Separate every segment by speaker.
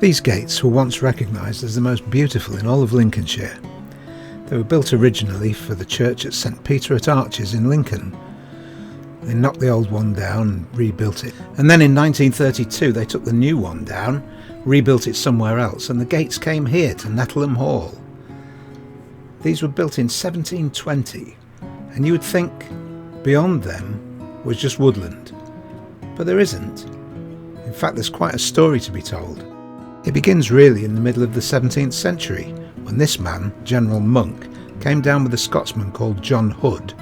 Speaker 1: These gates were once recognised as the most beautiful in all of Lincolnshire. They were built originally for the church at St Peter at Arches in Lincoln. They knocked the old one down and rebuilt it. And then in 1932 they took the new one down, rebuilt it somewhere else, and the gates came here to Nettleham Hall. These were built in 1720, and you would think beyond them was just woodland. But there isn't. In fact, there's quite a story to be told. It begins really in the middle of the 17th century, when this man, General Monk, came down with a Scotsman called John Hood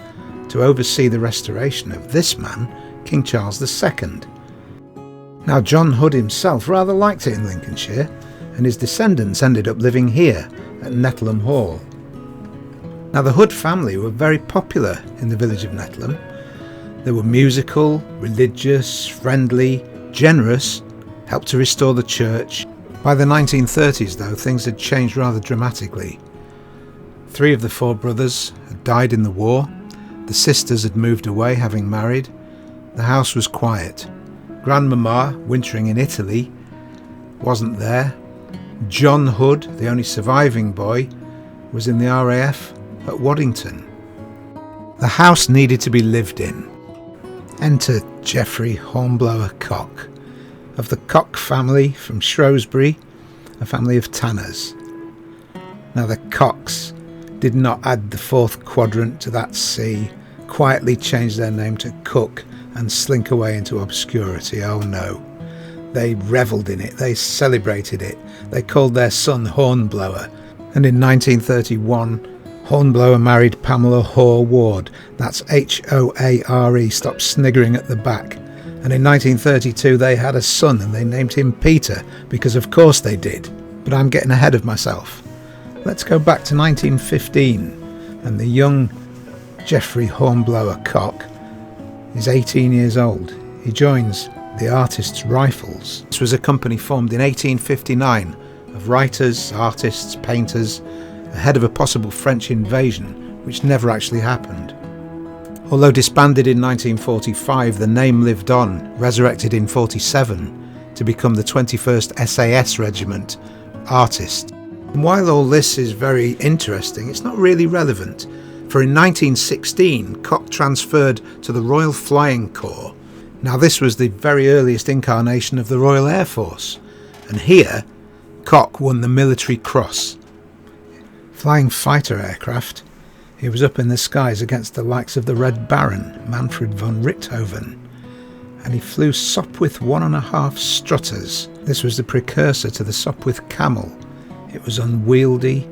Speaker 1: to oversee the restoration of this man, King Charles II. Now, John Hood himself rather liked it in Lincolnshire, and his descendants ended up living here at Nettleham Hall. Now, the Hood family were very popular in the village of Nettleham. They were musical, religious, friendly, generous, helped to restore the church. By the 1930s, though, things had changed rather dramatically. 3 of the 4 brothers had died in the war. The sisters had moved away, having married. The house was quiet. Grandmama, wintering in Italy, wasn't there. John Hood, the only surviving boy, was in the RAF at Waddington. The house needed to be lived in. Enter Geoffrey Hornblower Cock, of the Cock family from Shrewsbury, a family of tanners. Now the Cocks did not add the 4th quadrant to that C, quietly change their name to Cook and slink away into obscurity. Oh no. They revelled in it, they celebrated it, they called their son Hornblower, and in 1931 Hornblower married Pamela Hoare Ward. That's Hoare, stop sniggering at the back. And in 1932 they had a son and they named him Peter, because of course they did. But I'm getting ahead of myself. Let's go back to 1915, and the young Geoffrey Hornblower Cock is 18 years old. He joins the Artists' Rifles. This was a company formed in 1859 of writers, artists, painters, ahead of a possible French invasion, which never actually happened. Although disbanded in 1945, the name lived on, resurrected in 1947 to become the 21st SAS Regiment Artists. And while all this is very interesting, it's not really relevant, for in 1916 Cock transferred to the Royal Flying Corps. Now this was the very earliest incarnation of the Royal Air Force, and here Cock won the Military Cross. Flying fighter aircraft, he was up in the skies against the likes of the Red Baron, Manfred von Richthofen, and he flew Sopwith 1.5 strutters. This was the precursor to the Sopwith Camel. It was unwieldy,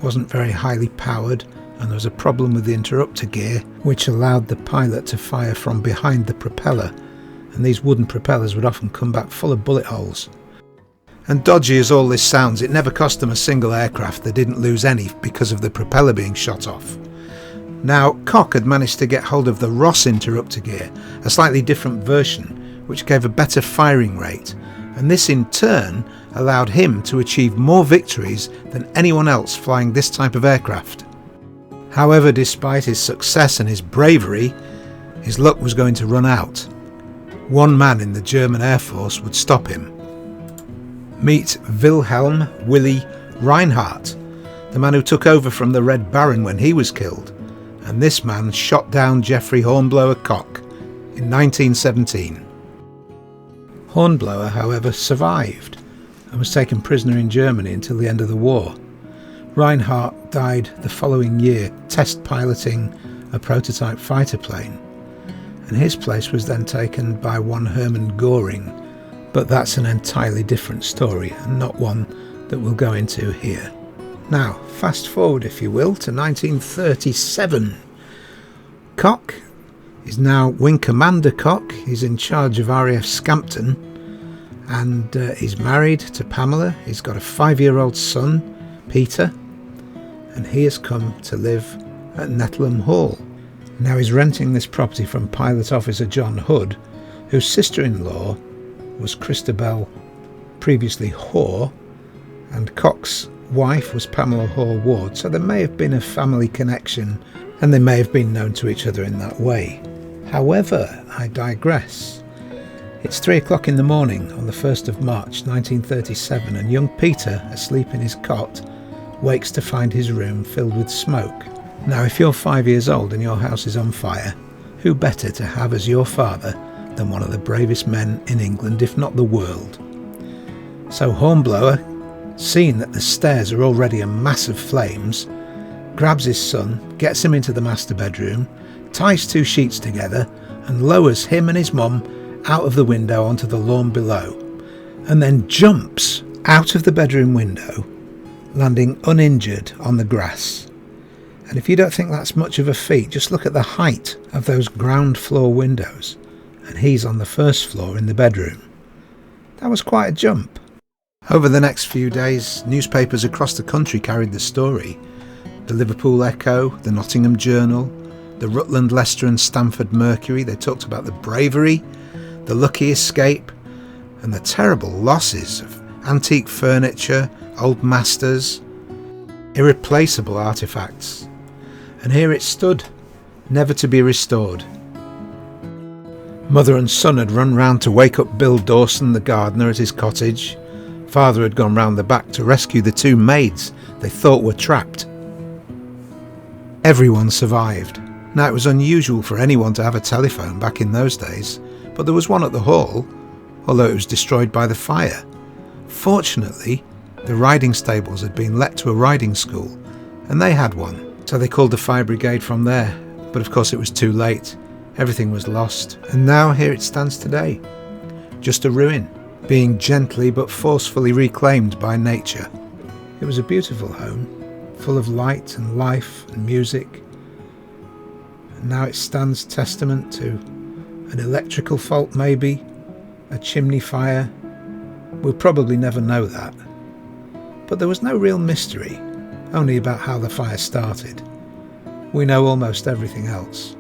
Speaker 1: wasn't very highly powered, and there was a problem with the interrupter gear, which allowed the pilot to fire from behind the propeller, and these wooden propellers would often come back full of bullet holes. And dodgy as all this sounds, it never cost them a single aircraft. They didn't lose any because of the propeller being shot off. Now, Cock had managed to get hold of the Ross interrupter gear, a slightly different version, which gave a better firing rate, and this in turn allowed him to achieve more victories than anyone else flying this type of aircraft. However, despite his success and his bravery, his luck was going to run out. One man in the German Air Force would stop him. Meet Wilhelm Willy Reinhardt, the man who took over from the Red Baron when he was killed, and this man shot down Geoffrey Hornblower Cock in 1917. Hornblower, however, survived and was taken prisoner in Germany until the end of the war. Reinhardt died the following year test piloting a prototype fighter plane, and his place was then taken by one Hermann Göring, but that's an entirely different story and not one that we'll go into here. Now, fast forward if you will to 1937. Cock is now Wing Commander Cock. He's in charge of RAF Scampton, and he's married to Pamela. He's got a 5-year-old son, Peter, and he has come to live at Nettleham Hall. Now he's renting this property from Pilot Officer John Hood, whose sister-in-law was Christabel, previously Hoare, and Cock's wife was Pamela Hoare Ward, so there may have been a family connection and they may have been known to each other in that way. However, I digress. It's 3 o'clock in the morning on the 1st of March 1937, and young Peter, asleep in his cot, wakes to find his room filled with smoke. Now, if you're 5 years old and your house is on fire, who better to have as your father than one of the bravest men in England, if not the world? So Hornblower, seeing that the stairs are already a mass of flames, grabs his son, gets him into the master bedroom, ties 2 sheets together and lowers him and his mum out of the window onto the lawn below, and then jumps out of the bedroom window, landing uninjured on the grass. And if you don't think that's much of a feat, just look at the height of those ground floor windows, and he's on the first floor in the bedroom. That was quite a jump. Over the next few days, newspapers across the country carried the story. The Liverpool Echo, the Nottingham Journal, the Rutland, Leicester and Stamford Mercury. They talked about the bravery, the lucky escape, and the terrible losses of antique furniture, old masters, irreplaceable artefacts. And here it stood, never to be restored. Mother and son had run round to wake up Bill Dawson, the gardener, at his cottage. Father had gone round the back to rescue the 2 maids they thought were trapped. Everyone survived. Now, it was unusual for anyone to have a telephone back in those days, but there was one at the hall, although it was destroyed by the fire. Fortunately, the riding stables had been let to a riding school, and they had one, so they called the fire brigade from there. But of course it was too late. Everything was lost, and now here it stands today, just a ruin, being gently but forcefully reclaimed by nature. It was a beautiful home, full of light and life and music, and now it stands testament to an electrical fault, maybe, a chimney fire. We'll probably never know that. But there was no real mystery, only about how the fire started. We know almost everything else.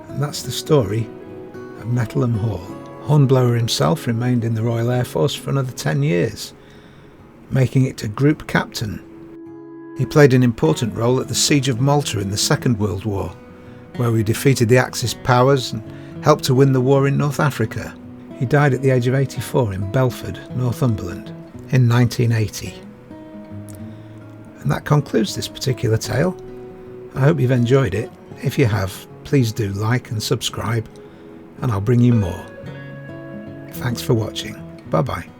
Speaker 1: And that's the story of Nettleham Hall. Hornblower himself remained in the Royal Air Force for another 10 years, making it to Group Captain. He played an important role at the Siege of Malta in the Second World War, where we defeated the Axis powers and helped to win the war in North Africa. He died at the age of 84 in Belford, Northumberland, in 1980. And that concludes this particular tale. I hope you've enjoyed it. If you have, please do like and subscribe, and I'll bring you more. Thanks for watching. Bye bye.